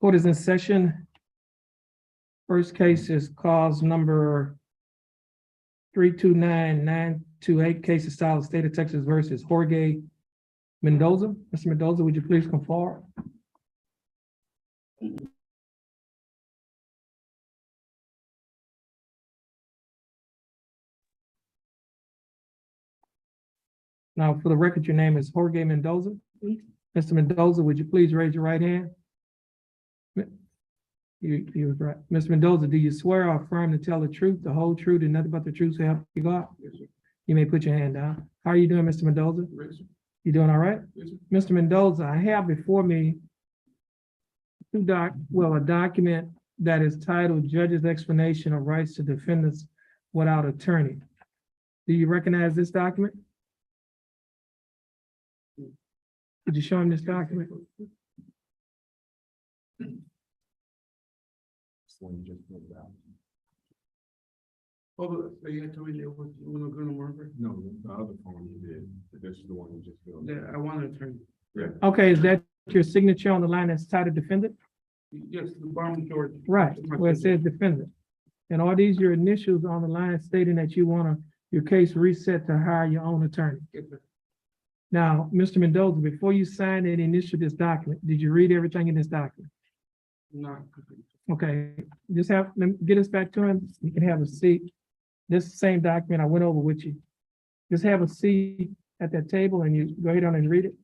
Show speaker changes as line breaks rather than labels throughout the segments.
Court is in session. First case is cause number 329928, case of style of State of Texas versus Jorge Mendoza. Mr. Mendoza, would you please come forward? Now, for the record, your name is Jorge Mendoza. Mr. Mendoza, would you please raise your right hand? You was right. Mr. Mendoza, do you swear or affirm to tell the truth, the whole truth, and nothing but the truth, so help you God?
Yes, sir.
You may put your hand down. How are you doing, Mr. Mendoza?
Yes, sir.
You doing all right?
Yes, sir.
Mr. Mendoza, I have before me a document that is titled Judge's Explanation of Rights to Defendants Without Attorney. Do you recognize this document? Could you show him this document?
One you just filled out. Oh, but you had told me there was one going to work. No, the other form you did, but this is the one you just filled. Yeah, I want to turn. Yeah.
Okay, is that your signature on the line that's titled defendant?
Yes, the bottom George.
Right, where it says defendant. And are these your initials on the line stating that you want your case reset to hire your own attorney?
Yes, sir.
Now, Mr. Mendoza, before you signed and initialed this document, did you read everything in this document?
No.
Okay, just let me get us back to him. You can have a seat. This same document I went over with you. Just have a seat at that table and you go ahead on and read it.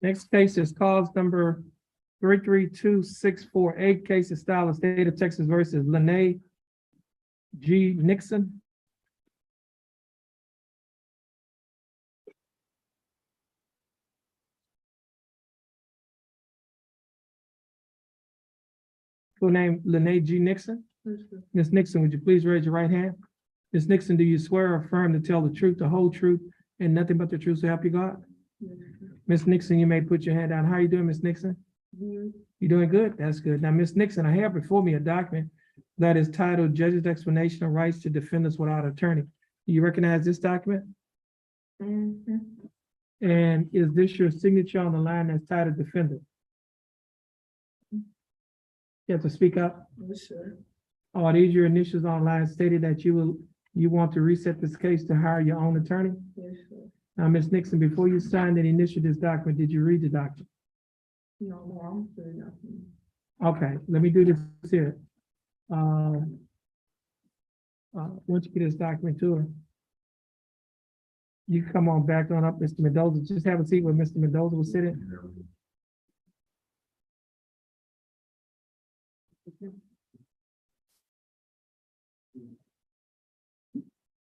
Next case is cause number 332648, case of style of State of Texas versus Lene G. Nixon. Full name Lene G. Nixon. Ms. Nixon, would you please raise your right hand? Ms. Nixon, do you swear or affirm to tell the truth, the whole truth, and nothing but the truth, so help you God? Ms. Nixon, you may put your hand down. How are you doing, Ms. Nixon? You doing good? That's good. Now, Ms. Nixon, I have before me a document that is titled Judge's Explanation of Rights to Defendants Without Attorney. Do you recognize this document? And is this your signature on the line that's titled Defendant? You have to speak up.
Yes, sir.
Are these your initials on the line stated that you want to reset this case to hire your own attorney?
Yes, sir.
Now, Ms. Nixon, before you signed and initialed this document, did you read the document?
No, I'm doing nothing.
Okay, let me do this here. Once you get this document to her, you can come on back on up, Mr. Mendoza. Just have a seat where Mr. Mendoza was sitting.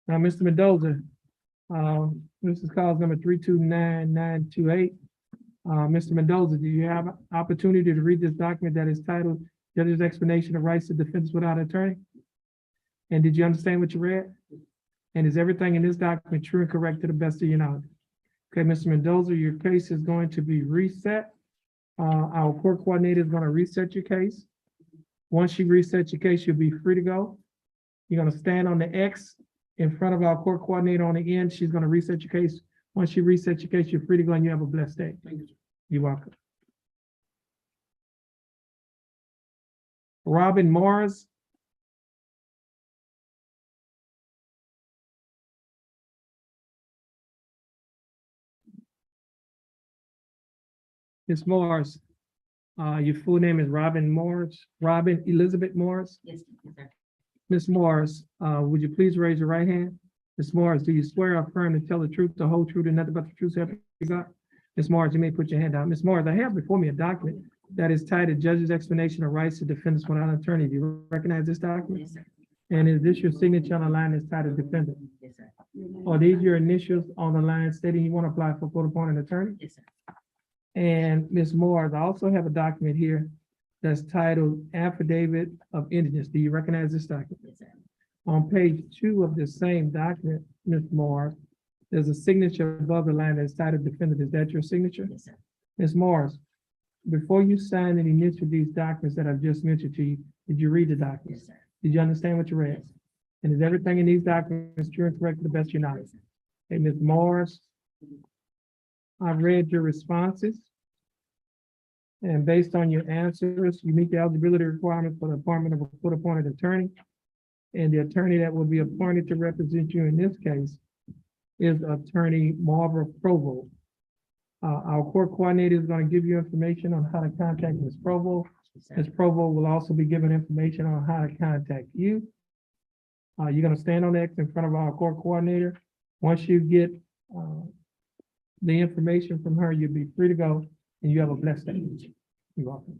Now, Mr. Mendoza, this is cause number 329928. Mr. Mendoza, do you have an opportunity to read this document that is titled Judge's Explanation of Rights to Defendants Without Attorney? And did you understand what you read? And is everything in this document true and correct to the best of your knowledge? Okay, Mr. Mendoza, your case is going to be reset. Our court coordinator is going to reset your case. Once you reset your case, you'll be free to go. You're going to stand on the X in front of our court coordinator on the end. She's going to reset your case. Once you reset your case, you're free to go and you have a blessed day.
Thank you, sir.
You're welcome. Robin Morris. Ms. Morris, your full name is Robin Morris, Robin Elizabeth Morris?
Yes, sir.
Ms. Morris, would you please raise your right hand? Ms. Morris, do you swear or affirm to tell the truth, the whole truth, and nothing but the truth, so help you God? Ms. Morris, you may put your hand down. Ms. Morris, I have before me a document that is titled Judge's Explanation of Rights to Defendants Without Attorney. Do you recognize this document?
Yes, sir.
And is this your signature on the line that's titled Defendant?
Yes, sir.
Are these your initials on the line stating you want to apply for court-appointed attorney?
Yes, sir.
And Ms. Morris, I also have a document here that's titled Affidavit of Indigence. Do you recognize this document?
Yes, sir.
On page 2 of the same document, Ms. Morris, there's a signature above the line that's titled defendant. Is that your signature?
Yes, sir.
Ms. Morris, before you sign and initial these documents that I've just mentioned to you, did you read the documents?
Yes, sir.
Did you understand what you read? And is everything in these documents true and correct to the best of your knowledge?
Yes, sir.
Hey, Ms. Morris, I've read your responses. And based on your answers, you meet the eligibility requirements for the appointment of a court-appointed attorney. And the attorney that will be appointed to represent you in this case is Attorney Marva Provo. Our court coordinator is going to give you information on how to contact Ms. Provo.
Yes, sir.
Ms. Provo will also be given information on how to contact you. You're going to stand on X in front of our court coordinator. Once you get the information from her, you'll be free to go, and you have a blessed day. You're welcome.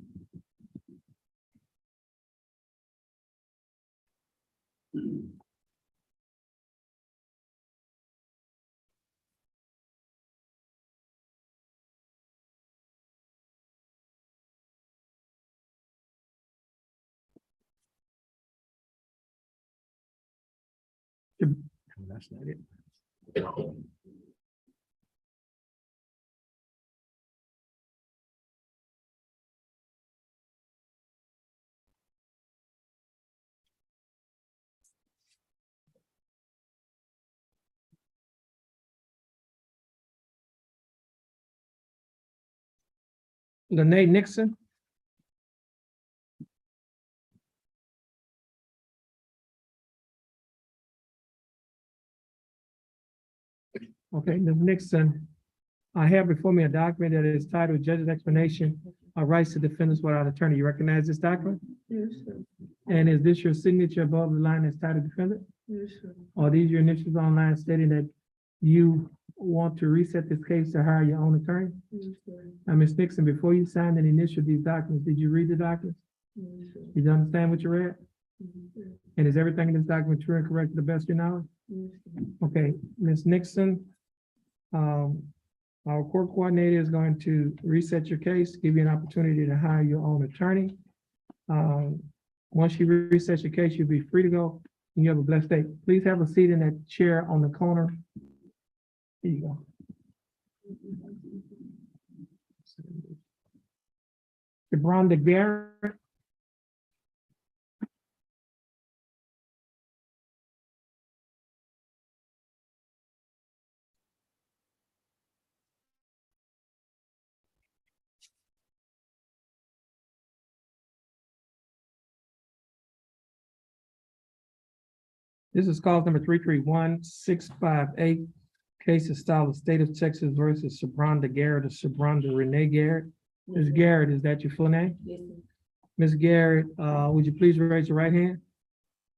That's not it. Lene Nixon. Okay, Ms. Nixon, I have before me a document that is titled Judge's Explanation of Rights to Defendants Without Attorney. You recognize this document?
Yes, sir.
And is this your signature above the line that's titled Defendant?
Yes, sir.
Are these your initials online stating that you want to reset this case to hire your own attorney?
Yes, sir.
Now, Ms. Nixon, before you signed and initialed these documents, did you read the documents?
Yes, sir.
Did you understand what you read?
Yes,
And is everything in this document true and correct to the best of your knowledge?
sir.
Okay, Ms. Nixon, our court coordinator is going to reset your case, give you an opportunity to hire your own attorney. Once you reset your case, you'll be free to go, and you have a blessed day. Please have a seat in that chair on the corner. Here you go. DeBronda Garrett. This is cause number 331658. Case of style of State of Texas versus Sabronda Garrett or Sabronda Renee Garrett. Ms. Garrett, is that your full name?
Yes, sir.
Ms. Garrett, would you please raise your right hand?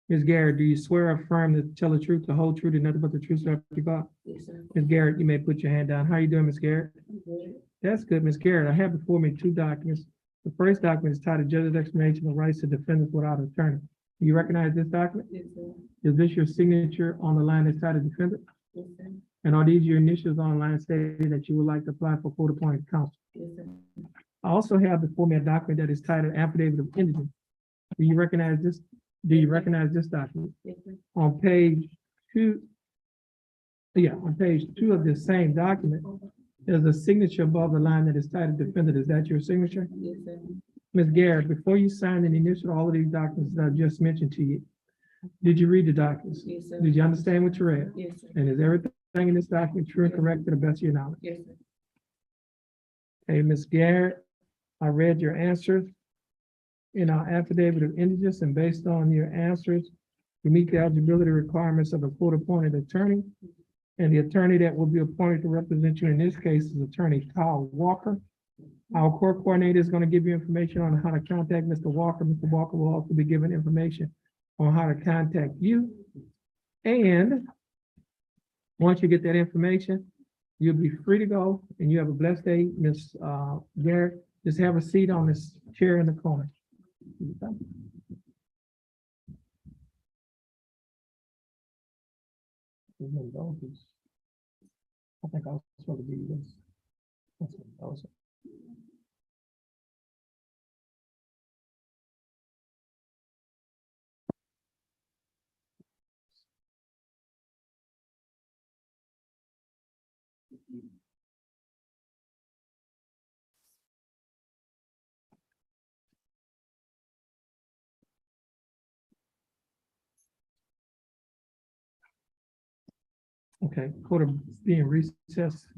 Ms. Garrett, do you swear or affirm to tell the truth, the whole truth, and nothing but the truth, so help you God?
Yes, sir.
Ms. Garrett, you may put your hand down. How are you doing, Ms. Garrett?
I'm good.
That's good, Ms. Garrett. I have before me two documents. The first document is titled Judge's Explanation of Rights to Defendants Without Attorney. Do you recognize this document?
Yes, sir.
Is this your signature on the line that's titled Defendant?
Yes, sir.
And are these your initials online stating that you would like to apply for court-appointed counsel?
Yes, sir.
I also have before me a document that is titled Affidavit of Indigence. Do you recognize this? Do you recognize this document?
Yes, sir.
On page 2, on page 2 of this same document, there's a signature above the line that is titled Defendant. Is that your signature?
Yes, sir.
Ms. Garrett, before you sign and initial all of these documents that I just mentioned to you, did you read the documents?
Yes, sir.
Did you understand what you read?
Yes, sir.
And is everything in this document true and correct to the best of your knowledge?
Yes, sir.
Hey, Ms. Garrett, I read your answers in our affidavit of indigence, and based on your answers, you meet the eligibility requirements of a court-appointed attorney. And the attorney that will be appointed to represent you in this case is Attorney Kyle Walker. Our court coordinator is going to give you information on how to contact Mr. Walker. Mr. Walker will also be given information on how to contact you. And once you get that information, you'll be free to go, and you have a blessed day. Ms. Garrett, just have a seat on this chair in the corner. I think I was supposed to be this. That's what I was. Okay, court of being recessed.